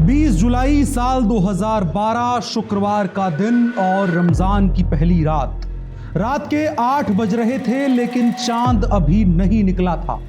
20 जुलाई साल 2012 शुक्रवार का दिन और रमजान की पहली रात। रात के 8 बज रहे थे लेकिन चांद अभी नहीं निकला था।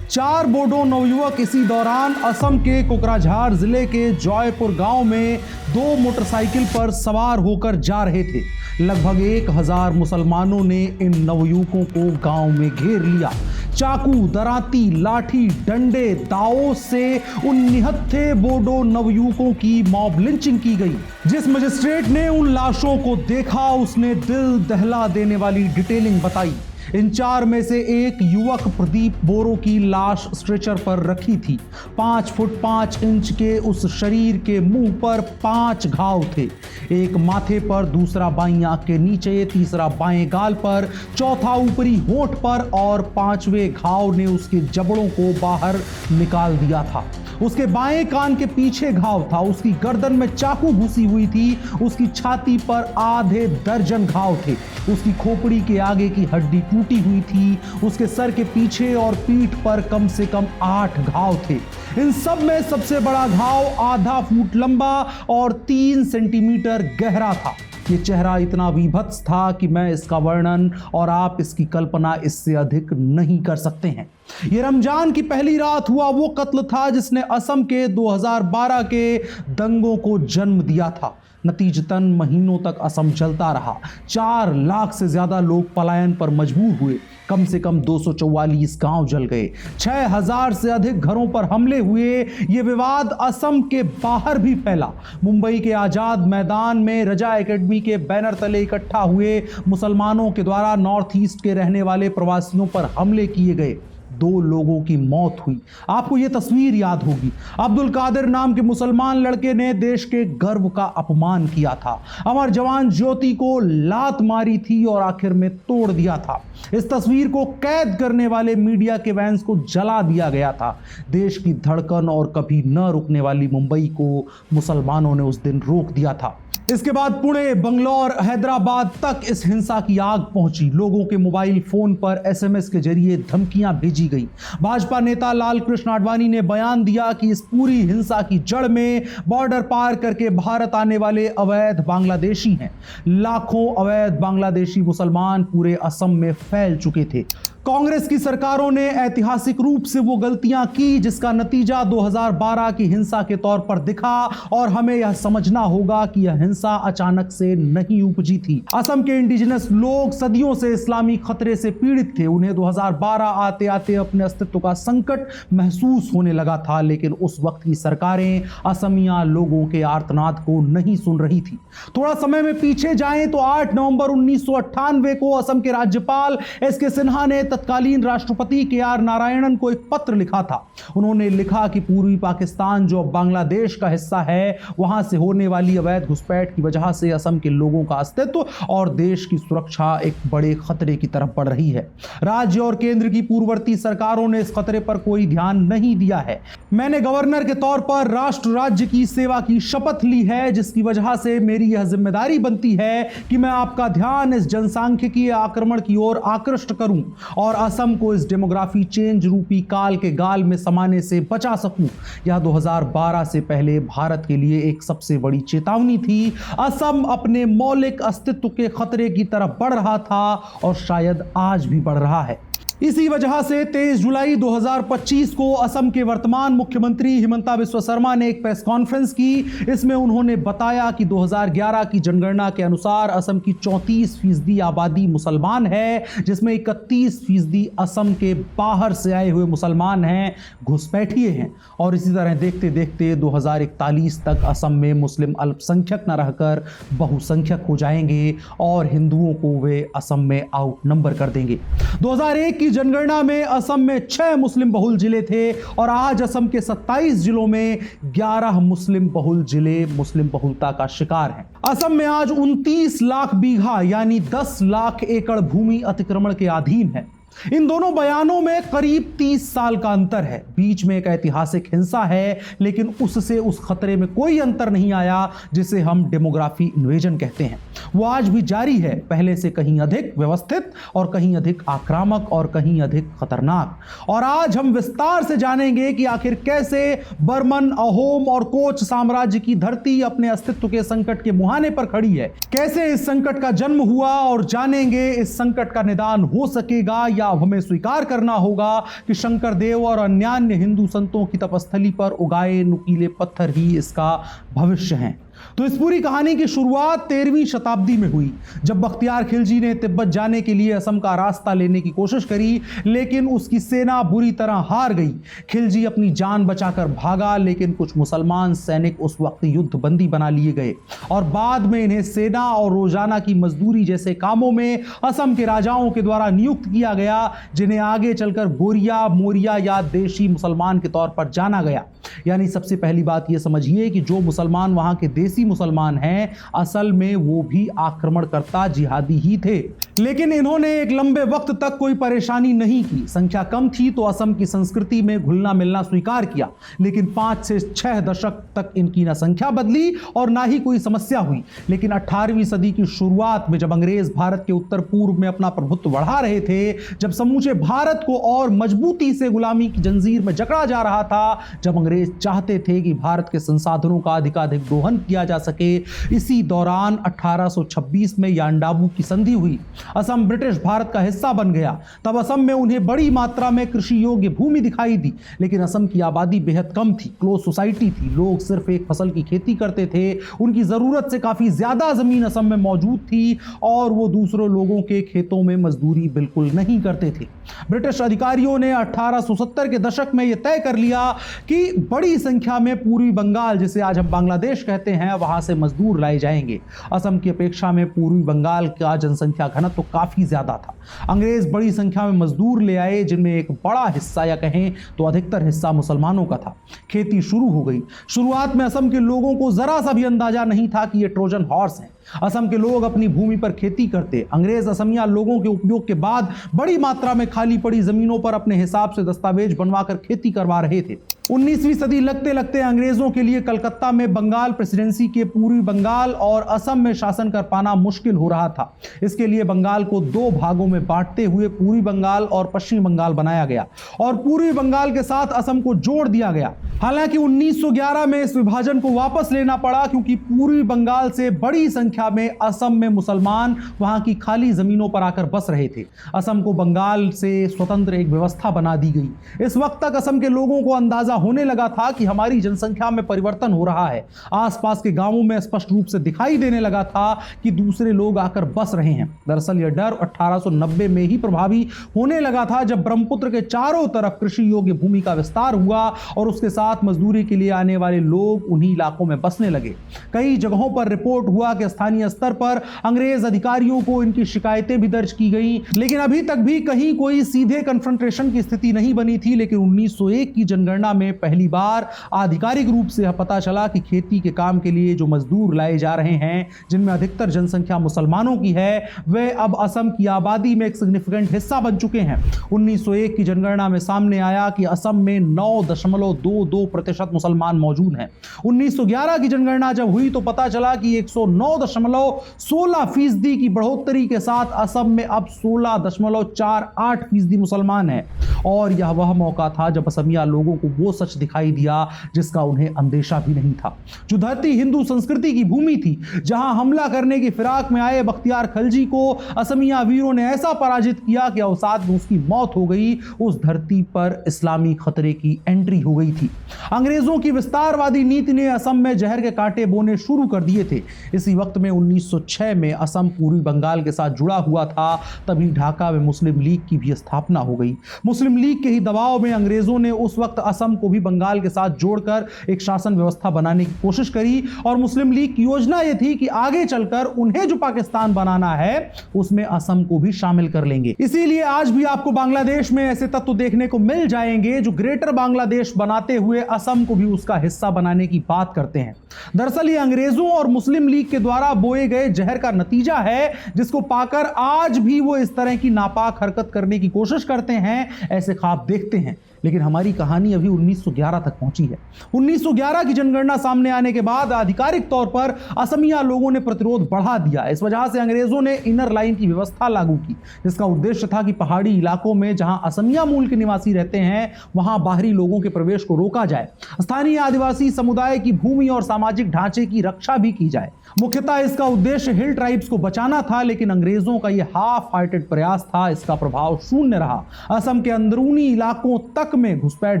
4 बोडो नवयुवक इसी दौरान असम के कोकराझार जिले के जॉयपुर गांव में 2 मोटरसाइकिल पर सवार होकर जा रहे थे। लगभग 1000 मुसलमानों ने इन नवयुवकों को गांव में घेर लिया। चाकू, दराती, लाठी, डंडे, दावों से उन निहत्थे बोडो नवयुवकों की मॉब लिंचिंग की गई। जिस मजिस्ट्रेट ने उन लाशों को देखा उसने दिल दहला देने वाली डिटेलिंग बताई। इन 4 में से एक युवक प्रदीप बोरो की लाश स्ट्रेचर पर रखी थी। 5 फुट 5 इंच के उस शरीर के मुंह पर 5 घाव थे। एक माथे पर, दूसरा बाईं आंख के नीचे, तीसरा बाएं गाल पर, चौथा ऊपरी होंठ पर और 5वें घाव ने उसके जबड़ों को बाहर निकाल दिया था। उसके बाएं कान के पीछे घाव था। उसकी गर्दन में चाकू घुसी हुई थी। उसकी छाती पर आधे दर्जन घाव थे। उसकी खोपड़ी के आगे की हड्डी टूटी हुई थी। उसके सर के पीछे और पीठ पर कम से कम 8 घाव थे। इन सब में सबसे बड़ा घाव आधा फुट लंबा और 3 सेंटीमीटर गहरा था। ये चेहरा इतना विभत्स था कि मैं इसका वर्णन और आप इसकी कल्पना इससे अधिक नहीं कर सकते हैं। ये रमजान की पहली रात हुआ वो कत्ल था जिसने असम के 2012 के दंगों को जन्म दिया था। नतीजतन महीनों तक असम जलता रहा। 4 लाख से ज्यादा लोग पलायन पर मजबूर हुए। कम से कम 244 गांव जल गए। 6000 से अधिक घरों पर हमले हुए। ये विवाद असम के बाहर भी फैला। मुंबई के आजाद मैदान में रजा एकेडमी के बैनर तले इकट्ठा हुए मुसलमानों के द्वारा नॉर्थ ईस्ट के रहने वाले प्रवासियों पर हमले किए गए। 2 लोगों की मौत हुई। आपको यह तस्वीर याद होगी। अब्दुल कादिर नाम के मुसलमान लड़के ने देश के गर्व का अपमान किया था। अमर जवान ज्योति को लात मारी थी और आखिर में तोड़ दिया था। इस तस्वीर को कैद करने वाले मीडिया के वैन्स को जला दिया गया था। देश की धड़कन और कभी न रुकने वाली मुंबई को मुसलमानों ने उस दिन रोक दिया था। इसके बाद पुणे, बंगलौर, हैदराबाद तक इस हिंसा की आग पहुंची। लोगों के मोबाइल फोन पर SMS के जरिए धमकियां भेजी गई। भाजपा नेता लाल कृष्ण आडवाणी ने बयान दिया कि इस पूरी हिंसा की जड़ में बॉर्डर पार करके भारत आने वाले अवैध बांग्लादेशी हैं। लाखों अवैध बांग्लादेशी मुसलमान पूरे असम में फैल चुके थे। कांग्रेस की सरकारों ने ऐतिहासिक रूप से वो गलतियां की जिसका नतीजा 2012 की हिंसा के तौर पर दिखा और हमें यह समझना होगा कि यह हिंसा अचानक से नहीं उपजी थी। असम के इंडिजिनस लोग सदियों से इस्लामी खतरे से पीड़ित थे। उन्हें 2012 आते आते अपने अस्तित्व का संकट महसूस होने लगा था, लेकिन उस वक्त की सरकारें असमिया लोगों के आर्तनाद को नहीं सुन रही थी। थोड़ा समय में पीछे जाएं तो 8 नवंबर 1998 को असम के राज्यपाल SK सिन्हा ने तत्कालीन राष्ट्रपति KR नारायणन को एक पत्र लिखा था। उन्होंने लिखा कि पूर्वी पाकिस्तान जो बांग्लादेश का हिस्सा है, वहां से होने वाली अवैध घुसपैठ की वजह से असम के लोगों का अस्तित्व और देश की सुरक्षा एक बड़े खतरे की तरफ बढ़ रही है। राज्य और केंद्र की पूर्ववर्ती सरकारों ने इस खतरे पर कोई ध्यान नहीं दिया है। मैंने गवर्नर के तौर पर राष्ट्र राज्य की सेवा की शपथ ली है, जिसकी वजह से मेरी यह जिम्मेदारी बनती है कि मैं आपका ध्यान इस जनसांख्यिकीय आक्रमण की ओर आकृष्ट करूं और असम को इस डेमोग्राफी चेंज रूपी काल के गाल में समाने से बचा सकूं। यह 2012 से पहले भारत के लिए एक सबसे बड़ी चेतावनी थी। असम अपने मौलिक अस्तित्व के खतरे की तरफ बढ़ रहा था और शायद आज भी बढ़ रहा है। इसी वजह से 23 जुलाई 2025 को असम के वर्तमान मुख्यमंत्री हिमंता बिस्वा शर्मा ने एक प्रेस कॉन्फ्रेंस की। इसमें उन्होंने बताया कि 2011 की जनगणना के अनुसार असम की 34% आबादी मुसलमान है, जिसमें 31% असम के बाहर से आए हुए मुसलमान हैं, घुसपैठिए हैं। और इसी तरह देखते देखते 2041 तक असम में मुस्लिम अल्पसंख्यक न रहकर बहुसंख्यक हो जाएंगे और हिंदुओं को वे असम में आउट नंबर कर देंगे। 2001 की जनगणना में असम में 6 मुस्लिम बहुल जिले थे और आज असम के 27 जिलों में 11 मुस्लिम बहुल जिले मुस्लिम बहुलता का शिकार हैं। असम में आज 29 लाख बीघा यानी 10 लाख एकड़ भूमि अतिक्रमण के अधीन है। इन दोनों बयानों में करीब 30 साल का अंतर है। बीच में एक ऐतिहासिक हिंसा है, लेकिन उससे उस खतरे में कोई अंतर नहीं आया जिसे हम डेमोग्राफी इन्वेजन कहते हैं। वो आज भी जारी है, पहले से कहीं अधिक व्यवस्थित और कहीं अधिक आक्रामक और कहीं अधिक खतरनाक। और आज हम विस्तार से जानेंगे कि आखिर कैसे बर्मन, अहोम और कोच साम्राज्य की धरती अपने अस्तित्व के संकट के मुहाने पर खड़ी है, कैसे इस संकट का जन्म हुआ, और जानेंगे इस संकट का निदान हो सकेगा या हमें स्वीकार करना होगा कि शंकर देव और अन्य हिंदू संतों की तपस्थली पर उगाए नुकीले पत्थर ही इसका भविष्य हैं। तो इस पूरी कहानी की शुरुआत 13वीं शताब्दी में हुई, जब बख्तियार खिलजी ने तिब्बत जाने के लिए असम का रास्ता लेने की कोशिश करी, लेकिन उसकी सेना बुरी तरह हार गई। खिलजी अपनी जान बचाकर भागा, लेकिन कुछ मुसलमान सैनिक उस वक्त युद्धबंदी बना लिए गए और बाद में इन्हें सेना और रोजाना की मजदूरी जैसे कामों में असम के राजाओं के द्वारा नियुक्त किया गया, जिन्हें आगे चलकर गोरिया, मोरिया या देशी मुसलमान के तौर पर जाना गया। यानी सबसे पहली बात यह समझिए कि जो मुसलमान वहां के देसी मुसलमान हैं, असल में वो भी आक्रमणकर्ता जिहादी ही थे। लेकिन इन्होंने एक लंबे वक्त तक कोई परेशानी नहीं की। संख्या कम थी तो असम की संस्कृति में घुलना मिलना स्वीकार किया, लेकिन 5 से 6 दशक तक इनकी ना संख्या बदली और ना ही कोई समस्या हुई। लेकिन 18वीं सदी की शुरुआत में जब अंग्रेज भारत के उत्तर पूर्व में अपना प्रभुत्व बढ़ा रहे थे, जब समूचे भारत को और मजबूती से गुलामी की जंजीर में जकड़ा जा रहा था, जब अंग्रेज चाहते थे कि भारत के संसाधनों का अधिकाधिक दोहन किया जा सके, इसी दौरान 1826 में यांडाबू की संधि हुई। असम ब्रिटिश भारत का हिस्सा बन गया। तब असम में उन्हें बड़ी मात्रा में कृषि योग्य भूमि दिखाई दी, लेकिन असम की आबादी बेहद कम थी, क्लोज सोसाइटी थी, लोग सिर्फ एक फसल की खेती करते थे। उनकी जरूरत से काफी ज्यादा जमीन असम में मौजूद थी और वो दूसरों लोगों के खेतों में मजदूरी बिल्कुल नहीं करते थे। ब्रिटिश अधिकारियों ने 1870 के दशक में यह तय कर लिया कि बड़ी संख्या में पूर्वी बंगाल, जिसे आज हम बांग्लादेश कहते हैं, वहां से मजदूर लाए जाएंगे। असम की अपेक्षा में पूर्वी बंगाल का जनसंख्या घनत्व तो काफी ज्यादा था। अंग्रेज बड़ी संख्या में मजदूर ले आए, जिनमें एक बड़ा हिस्सा या कहें तो अधिकतर हिस्सा मुसलमानों का था। खेती शुरू हो गई। शुरुआत में असम के लोगों को जरा सा भी अंदाजा नहीं था कि ये ट्रोजन हॉर्स हैं। असम के लोग अपनी भूमि पर खेती करते। अंग्रेज असमिया लोगों के उपयोग के बाद बड़ी मात्रा में खाली पड़ी जमीनों पर अपने हिसाब से दस्तावेज बनवाकर खेती करवा रहे थे। 19वीं सदी लगते लगते अंग्रेजों के लिए कलकत्ता में बंगाल प्रेसिडेंसी के पूर्वी बंगाल और असम में शासन कर पाना मुश्किल हो रहा था। इसके लिए बंगाल को 2 भागों में बांटते हुए पूर्वी बंगाल और पश्चिमी बंगाल बनाया गया और पूर्वी बंगाल के साथ असम को जोड़ दिया गया। हालांकि 1911 में इस विभाजन को वापस लेना पड़ा, क्योंकि पूर्वी बंगाल से बड़ी संख्या में असम में मुसलमान वहां की खाली जमीनों पर आकर बस रहे थे। असम को बंगाल से स्वतंत्र एक व्यवस्था बना दी गई। इस वक्त तक असम के लोगों को अंदाजा होने लगा था कि हमारी जनसंख्या में परिवर्तन हो रहा है। आसपास के गांवों में स्पष्ट रूप से दिखाई देने लगा था कि दूसरे लोग आकर बस रहे हैं। दरअसल यह डर 1890 में ही प्रभावी होने लगा था, जब ब्रह्मपुत्र के चारों तरफ कृषि योग्य भूमि का विस्तार हुआ और उसके साथ मजदूरी के लिए आने वाले लोग उन्हीं इलाकों में बसने लगे। कई जगहों पर रिपोर्ट हुआ कि स्थानीय स्तर पर अंग्रेज अधिकारियों को इनकी शिकायतें भी दर्ज की गई, लेकिन अभी तक भी कहीं कोई सीधे कन्फ्रंटेशन की स्थिति नहीं बनी थी। लेकिन 1901 की जनगणना में पहली बार आधिकारिक रूप से पता चला कि खेती के काम के लिए जो मजदूर लाए जा रहे हैं, जिनमें अधिकतर जनसंख्या मुसलमानों की है, वे अब असम की आबादी में एक सिग्निफिकेंट हिस्सा बन चुके हैं। 1901 की जनगणना में सामने आया कि असम में 9.22% मुसलमान मौजूद हैं। 1911 की जनगणना जब हुई तो पता चला कि 109.16% की बढ़ोतरी के साथ असम में अब 16.48% मुसलमान हैं। और यह वह मौका था जब असमिया लोगों को वो सच दिखाई दिया जिसका उन्हें अंदेशा भी नहीं था। जो धरती हिंदू संस्कृति की भूमि थी, जहां हमला करने की फिराक में आए बख्तियार खिलजी को असमिया वीरों ने ऐसा पराजित किया कि अवसाद में उसकी मौत हो गई, उस धरती पर इस्लामी खतरे की एंट्री हो गई थी। अंग्रेजों की विस्तारवादी नीति ने असम में जहर के कांटे बोने शुरू कर दिए थे। इसी वक्त में 1906 में असम पूर्वी बंगाल के साथ जुड़ा हुआ था। तभी ढाका में मुस्लिम लीग की भी स्थापना हो गई। मुस्लिम लीग के ही दबाव में अंग्रेजों ने उस वक्त असम को भी बंगाल के साथ जोड़कर एक शासन व्यवस्था बनाने की कोशिश करी और मुस्लिम लीग की योजना यह थी कि आगे चलकर उन्हें जो पाकिस्तान बनाना है उसमें असम को भी शामिल कर लेंगे। इसीलिए आज भी आपको बांग्लादेश में ऐसे तत्व देखने को मिल जाएंगे जो ग्रेटर बांग्लादेश बनाते हुए असम को भी उसका हिस्सा बनाने की बात करते हैं। दरअसल ये अंग्रेजों और मुस्लिम लीग के द्वारा बोए गए जहर का नतीजा है, जिसको पाकर आज भी वो इस तरह की नापाक हरकत करने की कोशिश करते हैं, ऐसे ख्वाब देखते हैं। लेकिन हमारी कहानी अभी 1911 तक पहुंची है। 1911 की जनगणना सामने आने के बाद आधिकारिक तौर पर असमिया लोगों ने प्रतिरोध बढ़ा दिया। इस वजह से अंग्रेजों ने इनर लाइन की व्यवस्था लागू की, जिसका उद्देश्य था कि पहाड़ी इलाकों में जहां असमिया मूल के निवासी रहते हैं, वहां बाहरी लोगों के प्रवेश को रोका जाए, स्थानीय आदिवासी समुदाय की भूमि और सामाजिक ढांचे की रक्षा भी की जाए। मुख्यतः इसका उद्देश्य हिल ट्राइब्स को बचाना था, लेकिन अंग्रेजों का यह हाफ हार्टेड प्रयास था। इसका प्रभाव शून्य रहा। असम के अंदरूनी इलाकों तक में घुसपैठ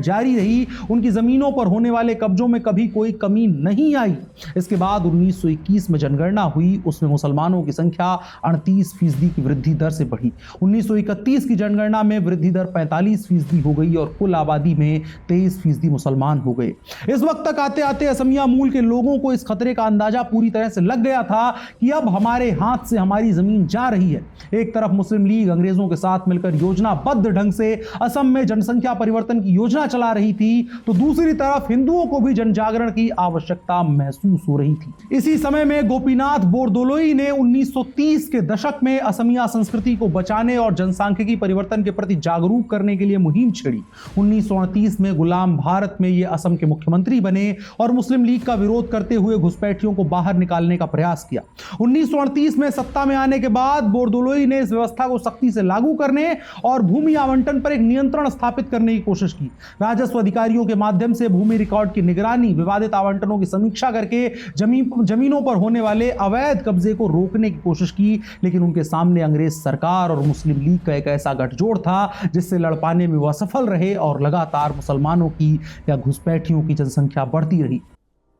जारी रही। उनकी जमीनों पर होने वाले कब्जों में कभी कोई कमी नहीं आई। इसके बाद 1921 में जनगणना हुई, उसमें मुसलमानों की संख्या 38% की वृद्धि दर से बढ़ी। 1931 की जनगणना में वृद्धि दर 45% हो गई और कुल आबादी में 23% मुसलमान हो गए। इस वक्त तक आते आते असमिया मूल के लोगों को इस खतरे का अंदाजा पूरी तरह से लग गया था कि अब हमारे हाथ से हमारी जमीन जा रही है। एक तरफ मुस्लिम लीग अंग्रेजों के साथ मिलकर योजनाबद्ध ढंग से असम में जनसंख्या परिवर्तन की योजना चला रही थी, तो दूसरी तरफ हिंदुओं को भी जनजागरण की आवश्यकता महसूस हो रही थी। इसी समय में गोपीनाथ बोरदोलोई ने 1930 के दशक में असमिया संस्कृति को बचाने और जनसांख्यिकी परिवर्तन के प्रति जागरूक करने के लिए मुहिम छेड़ी। 1938 में गुलाम भारत में ये असम के मुख्यमंत्री बने और मुस्लिम लीग का विरोध करते हुए घुसपैठियों को बाहर निकालने का प्रयास किया। 1938 में सत्ता में आने के बाद बोरदोलोई ने इस व्यवस्था को सख्ती से लागू करने और भूमि आवंटन पर एक नियंत्रण स्थापित करने की कोशिश की। राजस्व अधिकारियों के माध्यम से भूमि रिकॉर्ड की निगरानी, विवादित आवंटनों की समीक्षा करके जमीनों पर होने वाले अवैध कब्जे को रोकने की कोशिश की। लेकिन उनके सामने अंग्रेज सरकार और मुस्लिम लीग का एक ऐसा गठजोड़ था जिससे लड़ पाने में वो असफल रहे और लगातार मुसलमानों की या घुसपैठियों की जनसंख्या बढ़ती रही।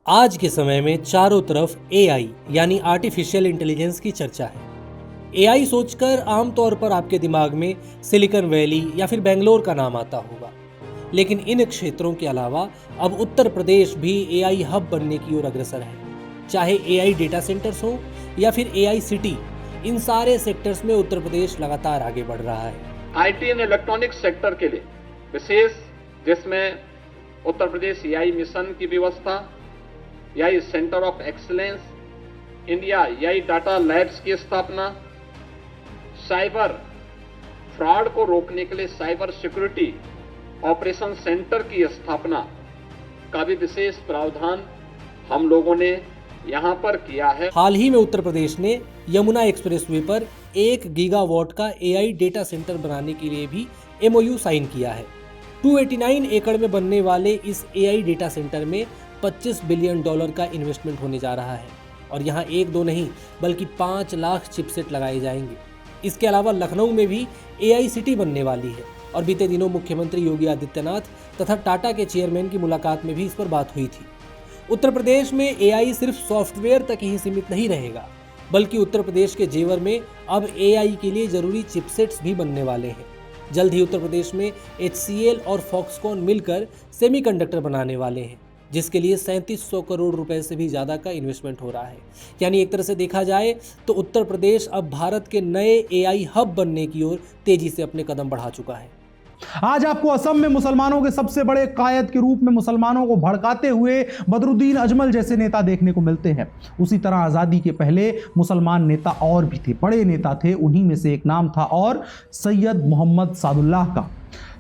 आज के समय में चारों तरफ AI यानी आर्टिफिशियल इंटेलिजेंस की चर्चा है। AI सोचकर आमतौर पर आपके दिमाग में सिलिकॉन वैली या फिर बेंगलोर का नाम आता होगा, लेकिन इन क्षेत्रों के अलावा अब उत्तर प्रदेश भी AI हब बनने की ओर अग्रसर है। चाहे AI डेटा सेंटर्स हो या फिर AI सिटी, इन सारे सेक्टर्स में उत्तर प्रदेश लगातार आगे बढ़ रहा है। IT एंड इलेक्ट्रॉनिक सेक्टर के लिए विशेष, जिसमें उत्तर प्रदेश AI मिशन की व्यवस्था, AI centre of excellence, India AI data labs की स्थापना, साइबर फ्रॉड को रोकने के लिए साइबर सिक्योरिटी ऑपरेशन सेंटर की स्थापना का भी विशेष प्रावधान हम लोगों ने यहां पर किया है। हाल ही में उत्तर प्रदेश ने यमुना एक्सप्रेसवे पर 1 गीगावाट का AI डेटा सेंटर बनाने के लिए भी MOU साइन किया है। 289 एकड़ में बनने वाले इस AI डेटा सेंटर में $25 बिलियन का इन्वेस्टमेंट होने जा रहा है और यहाँ 1-2 नहीं बल्कि 5 लाख चिपसेट लगाए जाएंगे। इसके अलावा लखनऊ में भी AI सिटी बनने वाली है और बीते दिनों मुख्यमंत्री योगी आदित्यनाथ तथा टाटा के चेयरमैन की मुलाकात में भी इस पर बात हुई थी। उत्तर प्रदेश में AI सिर्फ सॉफ्टवेयर तक ही सीमित नहीं रहेगा, बल्कि उत्तर प्रदेश के जेवर में अब AI के लिए जरूरी चिपसेट्स भी बनने वाले हैं। जल्द ही उत्तर प्रदेश में HCL और फॉक्सकॉन मिलकर सेमीकंडक्टर बनाने वाले हैं, जिसके लिए 3700 करोड़ रुपए से भी ज़्यादा का इन्वेस्टमेंट हो रहा है। यानी एक तरह से देखा जाए तो उत्तर प्रदेश अब भारत के नए AI हब बनने की ओर तेजी से अपने कदम बढ़ा चुका है। आज आपको असम में मुसलमानों के सबसे बड़े कायद के रूप में मुसलमानों को भड़काते हुए बदरुद्दीन अजमल जैसे नेता देखने को मिलते हैं। उसी तरह आज़ादी के पहले मुसलमान नेता और भी थे, बड़े नेता थे। उन्हीं में से एक नाम था और सैयद मोहम्मद सादुल्लाह का।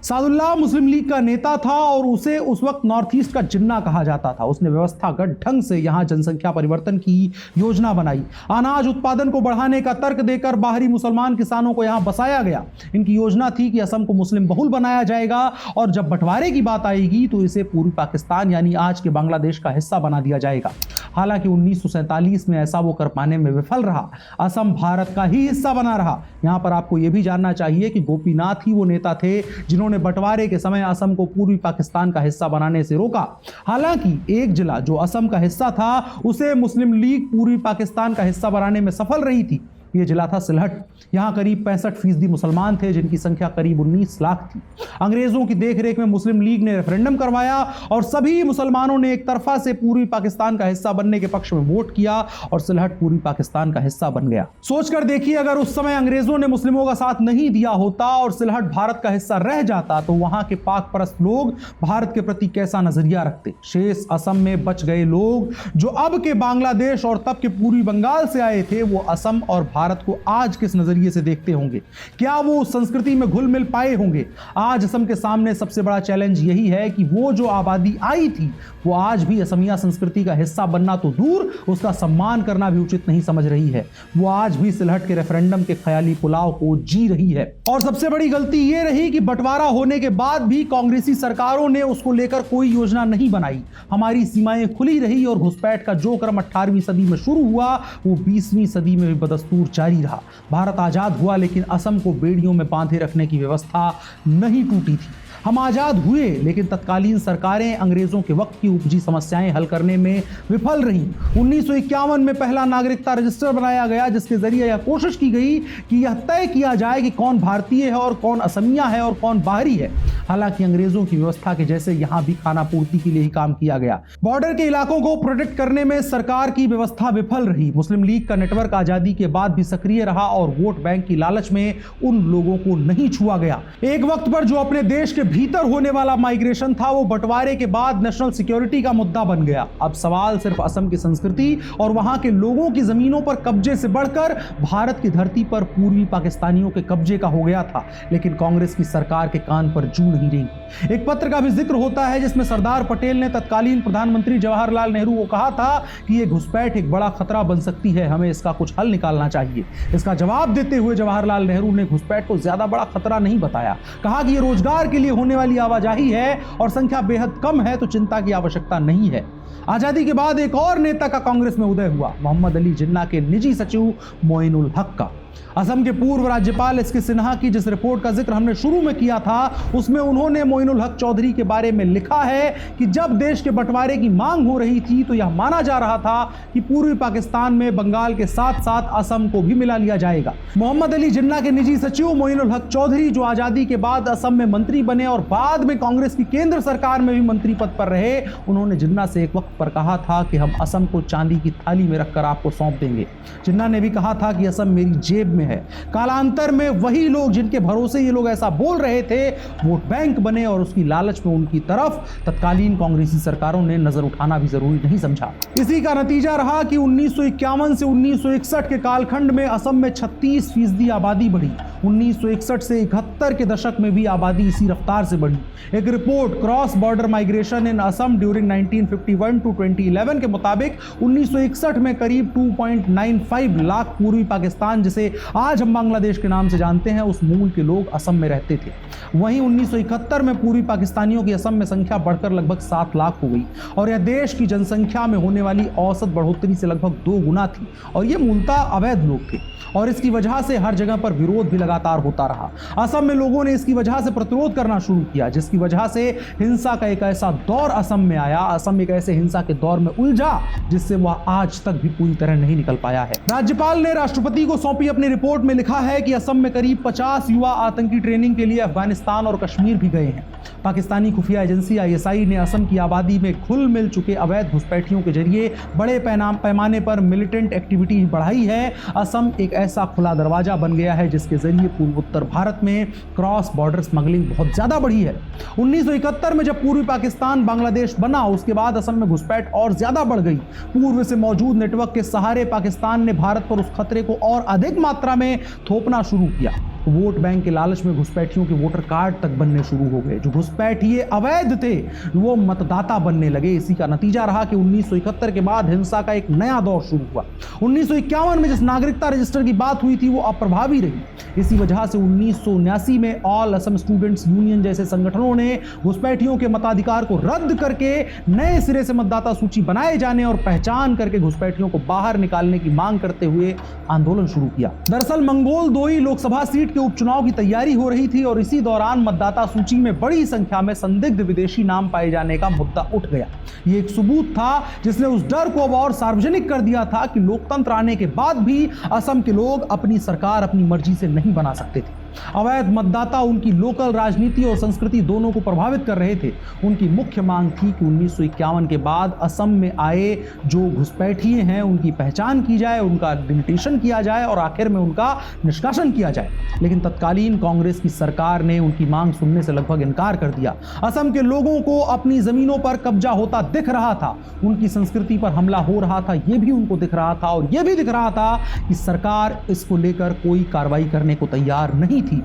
सादुल्लाह मुस्लिम लीग का नेता था और उसे उस वक्त नॉर्थ ईस्ट का जिन्ना कहा जाता था। उसने व्यवस्थागत ढंग से यहाँ जनसंख्या परिवर्तन की योजना बनाई। अनाज उत्पादन को बढ़ाने का तर्क देकर बाहरी मुसलमान किसानों को यहाँ बसाया गया। इनकी योजना थी कि असम को मुस्लिम बहुल बनाया जाएगा और जब बंटवारे की बात आएगी तो इसे पूर्वी पाकिस्तान यानी आज के बांग्लादेश का हिस्सा बना दिया जाएगा। हालांकि 1947 में ऐसा वो कर पाने में विफल रहा। असम भारत का ही हिस्सा बना रहा। यहाँ पर आपको यह भी जानना चाहिए कि गोपीनाथ ही वो नेता थे जिन्होंने बंटवारे के समय असम को पूर्वी पाकिस्तान का हिस्सा बनाने से रोका। हालांकि एक जिला जो असम का हिस्सा था उसे मुस्लिम लीग पूर्वी पाकिस्तान का हिस्सा बनाने में सफल रही थी। ये जिला था सिलहट। यहाँ करीब 65% मुसलमान थे, जिनकी संख्या करीब 19 लाख थी। अंग्रेजों की देखरेख में मुस्लिम लीग ने रेफरेंडम करवाया और सभी मुसलमानों ने एक तरफा से पूर्वी पाकिस्तान का हिस्सा बनने के पक्ष में वोट किया और सिलहट पूर्वी पाकिस्तान का हिस्सा बन गया। सोचकर देखिए, अगर उस समय अंग्रेजों ने मुस्लिमों का साथ नहीं दिया होता और सिलहट भारत का हिस्सा रह जाता तो वहां के पाक परस्त लोग भारत के प्रति कैसा नजरिया रखते। शेष असम में बच गए लोग जो अब के बांग्लादेश और तब के पूर्वी बंगाल से आए थे, वो असम और भारत को आज किस नजरिए से देखते होंगे? क्या वो उस संस्कृति में घुल मिल पाए होंगे? आज असम के सामने सबसे बड़ा चैलेंज यही है कि वो जो आबादी आई थी वो आज भी असमिया संस्कृति का हिस्सा बनना तो दूर, उसका सम्मान करना भी उचित नहीं समझ रही है। वो आज भी सिलहट के रेफरेंडम के ख्याली पुलाव को जी रही है। और सबसे बड़ी गलती ये रही कि बंटवारा होने के बाद भी कांग्रेसी सरकारों ने उसको लेकर कोई योजना नहीं बनाई। हमारी सीमाएं खुली रही और घुसपैठ का जो क्रम 18वीं सदी में शुरू हुआ वो 20वीं सदी में भी बदस्तूर जारी रहा। भारत आजाद हुआ लेकिन असम को बेड़ियों में बांधे रखने की व्यवस्था नहीं टूटी थी। हम आजाद हुए लेकिन तत्कालीन सरकारें अंग्रेजों के वक्त की उपजी समस्याएं हल करने में विफल रहीं। 1951 में पहला नागरिकता रजिस्टर बनाया गया जिसके जरिए यह कोशिश की गई कि यह तय किया जाए कि कौन भारतीय है और कौन असमिया है और कौन बाहरी है। हालांकि अंग्रेजों की व्यवस्था के जैसे यहां भी खाना पूर्ति के लिए ही काम किया गया। बॉर्डर के इलाकों को प्रोटेक्ट करने में सरकार की व्यवस्था विफल रही। मुस्लिम लीग का नेटवर्क आजादी के बाद भी सक्रिय रहा और वोट बैंक की लालच में उन लोगों को नहीं छुआ गया। एक वक्त पर जो अपने देश के भीतर होने वाला माइग्रेशन था वो बंटवारे के बाद नेशनल सिक्योरिटी का मुद्दा बन गया। अब सवाल सिर्फ असम की संस्कृति और वहां के लोगों की जमीनों पर कब्जे से बढ़कर भारत की धरती पर पूर्वी पाकिस्तानियों के कब्जे का हो गया था। लेकिन कांग्रेस की सरकार के कान पर जू नहीं रही। एक पत्र का भी जिक्र होता है जिसमें सरदार पटेल ने तत्कालीन प्रधानमंत्री जवाहरलाल नेहरू को कहा था कि यह घुसपैठ एक बड़ा खतरा बन सकती है, हमें इसका कुछ हल निकालना चाहिए। इसका जवाब देते हुए जवाहरलाल नेहरू ने घुसपैठ को ज्यादा बड़ा खतरा नहीं बताया। कहा कि यह रोजगार के लिए होने वाली आवाजाही है और संख्या बेहद कम है तो चिंता की आवश्यकता नहीं है। आजादी के बाद एक और नेता का कांग्रेस में उदय हुआ, मोहम्मद अली जिन्ना के निजी सचिव मोइनुल हक का। असम के पूर्व राज्यपाल एस के सिन्हा की जिस रिपोर्ट का जिक्र हमने शुरू में किया था उसमें उन्होंने मोइनुल हक चौधरी के बारे में लिखा है कि जब देश के बंटवारे की मांग हो रही थी तो यह माना जा रहा था कि पूर्वी पाकिस्तान में बंगाल के साथ साथ असम को भी मिला लिया जाएगा। मोहम्मद अली जिन्ना के निजी सचिव मोइनुल हक चौधरी जो आजादी के बाद असम में मंत्री बने और बाद में कांग्रेस की केंद्र सरकार में भी मंत्री पद पर रहे, उन्होंने जिन्ना से एक वक्त पर कहा था कि हम असम को चांदी की थाली में रखकर आपको सौंप देंगे। जिन्ना ने भी कहा था कि असम मेरी जेब में है। कालांतर में वही लोग जिनके भरोसे ये लोग ऐसा बोल रहे थे वोट बैंक बने और उसकी लालच में उनकी तरफ तत्कालीन कांग्रेसी सरकारों ने नजर उठाना भी जरूरी नहीं समझा। इसी का नतीजा रहा कि 1951 से 1961 के कालखंड में असम में 36% आबादी बढ़ी। 1961 से 71 के दशक में भी आबादी इसी रफ्तार से बढ़ी। एक report cross border migration in Assam during 1951 to 2011 के मुताबिक 1961 में करीब 2.95 लाख पूर्वी पाकिस्तान जिसे आज हम बांग्लादेश के नाम से जानते हैं उस मूल के लोग असम में रहते थे। वहीं 1971 में पूर्वी पाकिस्तानियों की असम में संख्या बढ़कर लगभग 7 लाख हो गई और यह देश की जनसंख्या में होने वाली औसत बढ़ोतरी से लगभग 2 गुना थी। और ये मूलतः अवैध लोग थे और इसकी वजह से हर जगह पर विरोध भी लगातार होता रहा। असम में लोगों ने इसकी वजह से प्रतिरोध करना शुरू किया जिसकी वजह से हिंसा का एक ऐसा दौर असम में आया। असम एक ऐसे हिंसा के दौर में उलझा जिससे वह आज तक भी पूरी तरह नहीं निकल पाया है। राज्यपाल ने राष्ट्रपति को सौंपी अपनी रिपोर्ट में लिखा है कि असम में करीब 50 युवा आतंकी ट्रेनिंग के लिए अफगानिस्तान और कश्मीर भी गए हैं। पाकिस्तानी खुफिया एजेंसी ISI ने असम की आबादी में घुल मिल चुके अवैध घुसपैठियों के जरिए बड़े पैमाने पर मिलिटेंट एक्टिविटी बढ़ाई है। असम एक ऐसा खुला दरवाजा बन गया है जिसके जरिए पूर्वोत्तर भारत में क्रॉस बॉर्डर स्मगलिंग बहुत ज्यादा बढ़ी है। 1971 में जब पूर्वी पाकिस्तान बांग्लादेश बना उसके बाद असम में घुसपैठ और ज्यादा बढ़ गई। पूर्व से मौजूद नेटवर्क के सहारे पाकिस्तान ने भारत पर उस खतरे को और अधिक मात्रा में थोपना शुरू किया। वोट बैंक के लालच में घुसपैठियों के वोटर कार्ड तक बनने शुरू हो गए। जो घुसपैठिए अवैध थे वो मतदाता बनने लगे। इसी का नतीजा रहा कि 1971 के बाद हिंसा का एक नया दौर शुरू हुआ। 1951 में जिस नागरिकता रजिस्टर की बात हुई थी वो अप्रभावी रही। इसी वजह से 1979 में ऑल असम स्टूडेंट्स यूनियन जैसे संगठनों ने घुसपैठियों के मताधिकार को रद्द करके नए सिरे से मतदाता सूची बनाए जाने और पहचान करके घुसपैठियों को बाहर निकालने की मांग करते हुए आंदोलन शुरू किया। दरअसल मंगोल दोई लोकसभा सीट सीट के उपचुनाव की तैयारी हो रही थी और इसी दौरान मतदाता सूची में बड़ी संख्या में संदिग्ध विदेशी नाम पाए जाने का मुद्दा उठ गया। ये एक सबूत था जिसने उस डर को अब और सार्वजनिक कर दिया था कि लोकतंत्र आने के बाद भी असम के लोग अपनी सरकार अपनी मर्जी से नहीं बना सकते थे। अवैध मतदाता उनकी लोकल राजनीति और संस्कृति दोनों को प्रभावित कर रहे थे। उनकी मुख्य मांग थी कि 1951 के बाद असम में आए जो घुसपैठिए हैं उनकी पहचान की जाए, उनका डिलिटेशन किया जाए और आखिर में उनका निष्कासन किया जाए। लेकिन तत्कालीन कांग्रेस की सरकार ने उनकी मांग सुनने से लगभग इनकार कर दिया। असम के लोगों को अपनी जमीनों पर कब्जा होता दिख रहा था, उनकी संस्कृति पर हमला हो रहा था, यह भी उनको दिख रहा था और यह भी दिख रहा था कि सरकार इसको लेकर कोई कार्रवाई करने को तैयार नहीं थी।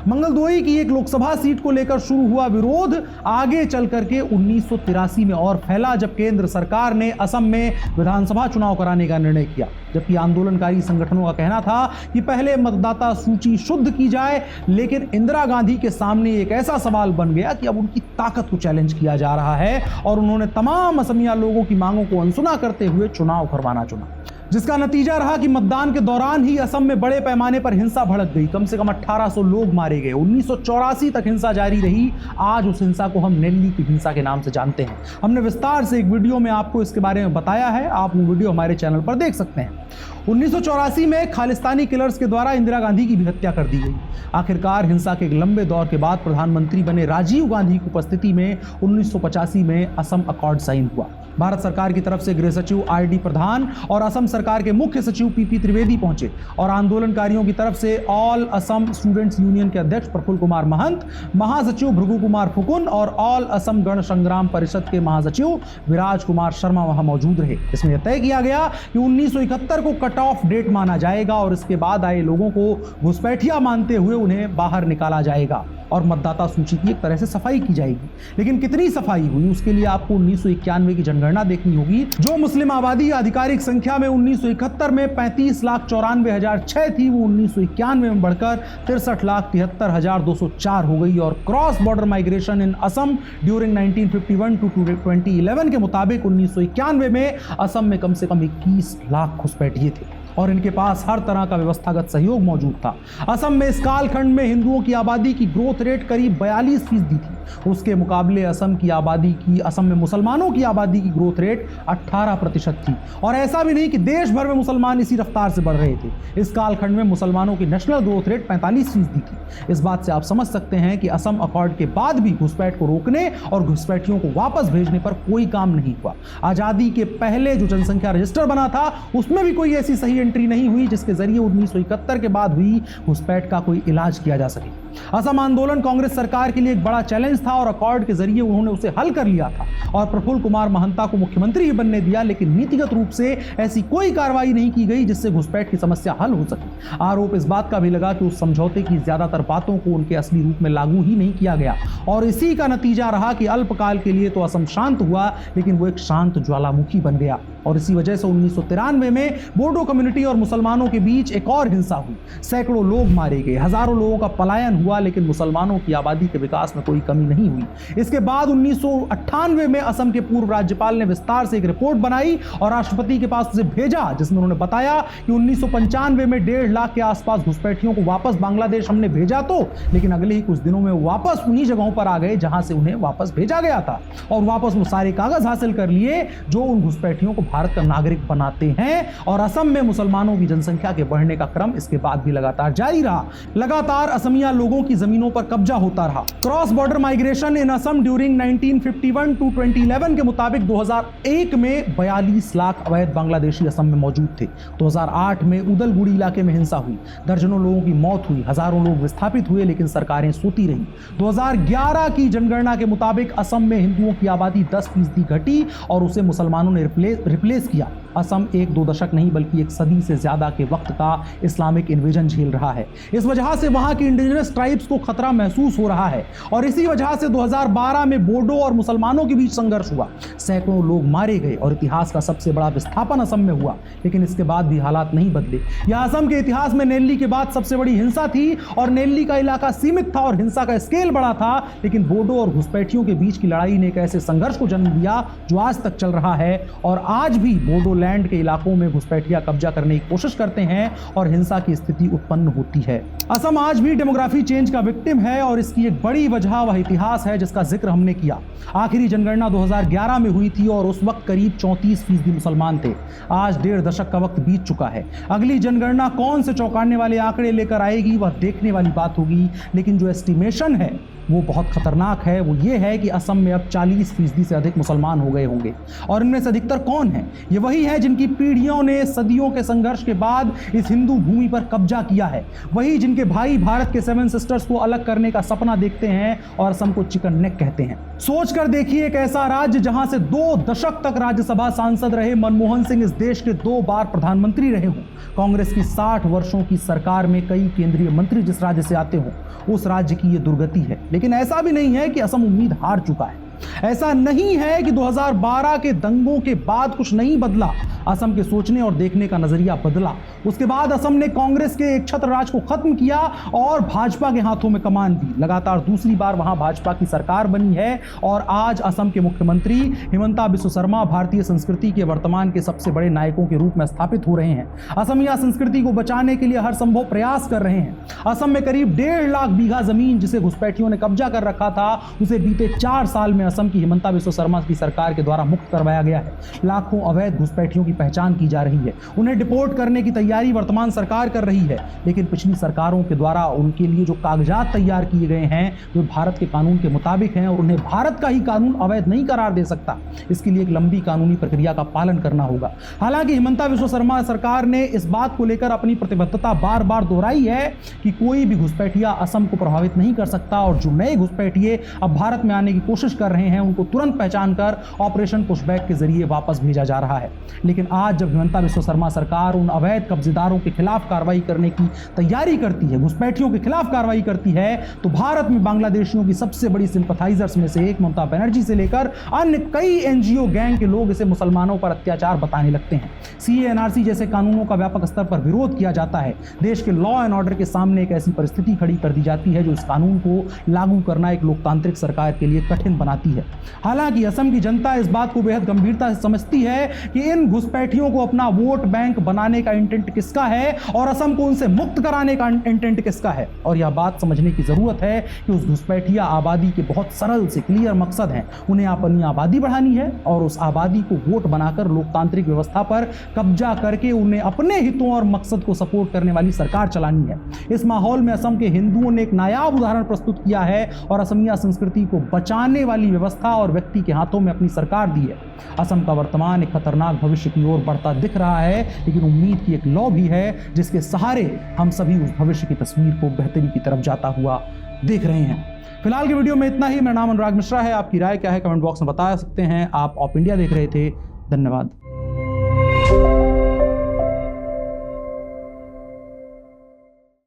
मंगलदोई की एक लोकसभा सीट को लेकर शुरू हुआ विरोध आगे चल करके 1983 में और फैला जब केंद्र सरकार ने असम में विधानसभा चुनाव कराने का निर्णय किया। जबकि आंदोलनकारी संगठनों का कहना था कि पहले मतदाता सूची शुद्ध की जाए, लेकिन इंदिरा गांधी के सामने एक ऐसा सवाल बन गया कि अब उनकी ताकत को चैलेंज किया जा रहा है और उन्होंने तमाम असमिया लोगों की मांगों को अनसुना करते हुए चुनाव करवाना चुना, जिसका नतीजा रहा कि मतदान के दौरान ही असम में बड़े पैमाने पर हिंसा भड़क गई। कम से कम 1800 लोग मारे गए। 1984 तक हिंसा जारी रही। आज उस हिंसा को हम नेल्ली की हिंसा के नाम से जानते हैं। हमने विस्तार से एक वीडियो में आपको इसके बारे में बताया है, आप वो वीडियो हमारे चैनल पर देख सकते हैं। 1984 में खालिस्तानी किलर्स के द्वारा इंदिरा गांधी की भी हत्या कर दी गई। आखिरकार हिंसा के एक लंबे दौर के बाद प्रधानमंत्री बने राजीव गांधी की उपस्थिति में 1985 में असम अकॉर्ड साइन हुआ। भारत सरकार की तरफ से गृह सचिव आर.डी. प्रधान और असम सरकार के मुख्य सचिव पी.पी. त्रिवेदी पहुंचे और आंदोलनकारियों की तरफ से ऑल असम स्टूडेंट्स यूनियन के अध्यक्ष प्रफुल्ल कुमार महंत, महासचिव भृगु कुमार फुकुन और ऑल असम गण संग्राम परिषद के महासचिव विराज कुमार शर्मा वहां मौजूद रहे। इसमें यह तय किया गया कि 1971 को कट ऑफ डेट माना जाएगा और इसके बाद आए लोगों को घुसपैठिया मानते हुए उन्हें बाहर निकाला जाएगा और मतदाता सूची की एक तरह से सफाई की जाएगी। लेकिन कितनी सफाई हुई उसके लिए आपको 1991 की जनगणना देखनी होगी। जो मुस्लिम आबादी आधिकारिक संख्या में 1971 में 35,94,006 थी, वो 1991 में बढ़कर 63,73,204 हो गई और cross border migration in Assam during 1951 to 2011 के मुताबिक 1991 में असम में कम से कम 21 लाख घुसपैठिए थे और इनके पास हर तरह का व्यवस्थागत सहयोग मौजूद था। असम में इस कालखंड में हिंदुओं की आबादी की ग्रोथ रेट करीब 42% थी। उसके मुकाबले असम में मुसलमानों की आबादी की ग्रोथ रेट 18% थी। और ऐसा भी नहीं कि देश भर में मुसलमान इसी रफ्तार से बढ़ रहे थे। इस कालखंड में मुसलमानों की नेशनल ग्रोथ रेट 45% थी। इस बात से आप समझ सकते हैं कि असम अकॉर्ड के बाद भी घुसपैठ को रोकने और घुसपैठियों को वापस भेजने पर कोई काम नहीं हुआ। आजादी के पहले जो जनसंख्या रजिस्टर बना था उसमें भी कोई ऐसी सही एंट्री नहीं हुई जिसके जरिए 1971 के बाद हुई घुसपैठ का कोई इलाज किया जा सके। असम आंदोलन कांग्रेस सरकार के लिए एक बड़ा चैलेंज था और अकॉर्ड के जरिए उन्होंने उसे हल कर लिया था और प्रफुल्ल कुमार महंता को मुख्यमंत्री ही बनने दिया। लेकिन नीतिगत रूप से ऐसी कोई कार्रवाई नहीं की गई जिससे घुसपैठ की समस्या हल हो सके। आरोप इस बात का भी लगा कि उस समझौते की ज्यादातर बातों को उनके असली रूप में लागू ही नहीं किया गया और इसी का नतीजा रहा कि अल्पकाल के लिए तो असम शांत हुआ, लेकिन वो एक शांत ज्वालामुखी बन गया। और इसी वजह से 1993 में बोडो कम्युनिटी और मुसलमानों के बीच एक और हिंसा हुई। सैकड़ों लोग मारे गए, हजारों लोगों का पलायन हुआ, लेकिन मुसलमानों की आबादी के विकास में कोई कमी नहीं हुई। इसके बाद 1998 में असम के पूर्व राज्यपाल ने विस्तार से एक रिपोर्ट बनाई और राष्ट्रपति के पास उसे भेजा, जिसमें उन्होंने बताया कि 1995 में 1.5 लाख के आसपास घुसपैठियों को वापस बांग्लादेश हमने भेजा तो, लेकिन अगले ही कुछ दिनों में वापस उन्हीं जगहों पर आ गए जहां से उन्हें वापस भेजा गया था और वापस वो सारे कागज हासिल कर लिए जो उन घुसपैठियों को भारत का नागरिक बनाते हैं। और असम में मुसलमानों की जनसंख्या के बढ़ने का क्रम इसके बाद भी लगातार जारी रहा। लगातार असमिया लोगों की जमीनों पर कब्जा होता रहा। Cross border migration in Assam during 1951 to 2011 के मुताबिक 2001 में 42 लाख अवैध बांग्लादेशी असम में मौजूद थे। 2008 में उदलगुड़ी इलाके में हिंसा हुई, दर्जनों लोगों की मौत हुई, हजारों लोग विस्थापित हुए, लेकिन सरकारें सोती रही। 2011 की जनगणना के मुताबिक असम में हिंदुओं की आबादी 10% घटी और उसे मुसलमानों ने रिप्लेस किया। असम 1-2 दशक नहीं बल्कि एक सदी से ज्यादा के वक्त का इस्लामिक इन्वेजन झेल रहा है। इस वजह से वहां की इंडिजिनस ट्राइब्स को खतरा महसूस हो रहा है और इसी वजह से 2012 में बोडो और मुसलमानों के बीच संघर्ष हुआ। सैकड़ों लोग मारे गए और इतिहास का सबसे बड़ा विस्थापन असम में हुआ, लेकिन इसके बाद भी हालात नहीं बदले। यह असम के इतिहास में नेल्ली के बाद सबसे बड़ी हिंसा थी और नेल्ली का इलाका सीमित था और हिंसा का स्केल बड़ा था, लेकिन बोडो और घुसपैठियों के बीच की लड़ाई ने एक ऐसे संघर्ष को जन्म दिया जो आज तक चल रहा है और आज आज भी बोडोलैंड के इलाकों में घुसपैठिया कब्जा करने की कोशिश करते हैं और हिंसा की स्थिति उत्पन्न होती है। असम आज भी डेमोग्राफी चेंज का विक्टिम है और इसकी एक बड़ी वजह वह इतिहास है जिसका जिक्र हमने किया। आखिरी जनगणना 2011 में हुई थी और उस वक्त करीब 34% मुसलमान थे। आज 1.5 दशक का वक्त बीत चुका है। अगली जनगणना कौन से चौंकाने वाले आंकड़े लेकर आएगी वह देखने वाली बात होगी, लेकिन जो एस्टिमेशन है वो बहुत खतरनाक है। वो ये है कि असम में अब 40% से अधिक मुसलमान हो गए होंगे और इनमें से अधिकतर कौन है? ये वही है जिनकी पीढ़ियों ने सदियों के संघर्ष के बाद इस हिंदू भूमि पर कब्जा किया है, वही जिनके भाई भारत के 7 सिस्टर्स को अलग करने का सपना देखते हैं और असम को चिकन नेक कहते हैं। सोच कर देखिए एक ऐसा राज्य जहां से 2 दशक तक राज्यसभा सांसद रहे मनमोहन सिंह इस देश के 2 बार प्रधानमंत्री रहे हों। कांग्रेस की 60 वर्षों की सरकार में कई केंद्रीय मंत्री जिस राज्य से आते हों, उस राज्य की ये दुर्गति है। लेकिन ऐसा भी नहीं है कि असम उम्मीद हार चुका है। ऐसा नहीं है कि 2012 के दंगों के बाद कुछ नहीं बदला। असम के सोचने और देखने का नजरिया बदला। उसके बाद असम ने कांग्रेस के एक छत्र राज को खत्म किया और भाजपा के हाथों में कमान दी। लगातार दूसरी बार वहां भाजपा की सरकार बनी है और आज असम के मुख्यमंत्री हिमंता बिस्वा शर्मा भारतीय संस्कृति के वर्तमान के सबसे बड़े नायकों के रूप में स्थापित हो रहे हैं। असमिया संस्कृति को बचाने के लिए हर संभव प्रयास कर रहे हैं। असम में करीब 1.5 लाख बीघा जमीन जिसे घुसपैठियों ने कब्जा कर रखा था, उसे बीते 4 साल में असम की हिमंता बिस्वा शर्मा की सरकार के द्वारा मुक्त करवाया गया है। लाखों अवैध घुसपैठियों की पहचान की जा रही है। उन्हें डिपोर्ट करने की तैयारी वर्तमान सरकार कर रही है, लेकिन पिछली सरकारों के द्वारा उनके लिए जो कागजात तैयार किए गए हैं वे भारत के कानून के मुताबिक हैं और उन्हें भारत का ही कानून अवैध नहीं करार दे सकता। इसके लिए एक लंबी कानूनी प्रक्रिया का पालन करना होगा। हालांकि हिमंता बिस्वा शर्मा सरकार ने इस बात को लेकर अपनी प्रतिबद्धता बार बार दोहराई है कि कोई भी घुसपैठिया असम को प्रभावित नहीं कर सकता और जो नए घुसपैठिए अब भारत में आने की कोशिश कर रहे हैं उनको तुरंत पहचान कर ऑपरेशन पुशबैक के जरिए वापस भेजा जा रहा है। लेकिन आज जब हिमंता बिस्वा शर्मा सरकार उन अवैध कब्जेदारों के खिलाफ कार्रवाई करने की तैयारी करती है, घुसपैठियों के खिलाफ कार्रवाई करती है, तो भारत में बांग्लादेशियों की सबसे बड़ी सिंपथाइजर्स में से एक ममता बनर्जी से लेकर अन्य कई एनजीओ गैंग के लोग इसे मुसलमानों पर अत्याचार बताने लगते हैं। सीए एनआरसी जैसे कानूनों का व्यापक स्तर पर विरोध किया जाता है। देश के लॉ एंड ऑर्डर के सामने एक ऐसी परिस्थिति खड़ी कर दी जाती है जो इस कानून को लागू करना एक लोकतांत्रिक सरकार के लिए कठिन बनाती है। हालांकि असम की जनता इस बात को बेहद गंभीरता से समझती है कि इन घुसपैठियों को अपना वोट बैंक बनाने का इंटेंट किसका है और असम को उनसे मुक्त कराने का इंटेंट किसका है। और यह बात समझने की जरूरत है कि उस घुसपैठिया आबादी के बहुत सरल से क्लियर मकसद हैं। उन्हें अपनी आबादी बढ़ानी है और उस आबादी को वोट बनाकर लोकतांत्रिक व्यवस्था पर कब्जा करके उन्हें अपने हितों और मकसद को सपोर्ट करने वाली सरकार चलानी है। इस माहौल में असम के हिंदुओं ने एक नायाब उदाहरण प्रस्तुत किया है और असमिया संस्कृति को बचाने वाली व्यवस्था और व्यक्ति के हाथों में अपनी सरकार दी है। असम का वर्तमान एक खतरनाक भविष्य की ओर बढ़ता दिख रहा है, लेकिन उम्मीद की एक लौ भी है जिसके सहारे हम सभी उस भविष्य की तस्वीर को बेहतरी की तरफ जाता हुआ देख रहे हैं। फिलहाल की वीडियो में इतना ही। मेरा नाम अनुराग मिश्रा है। आपकी राय क्या है कमेंट बॉक्स में बता सकते हैं। आप ऑप इंडिया देख रहे थे। धन्यवाद।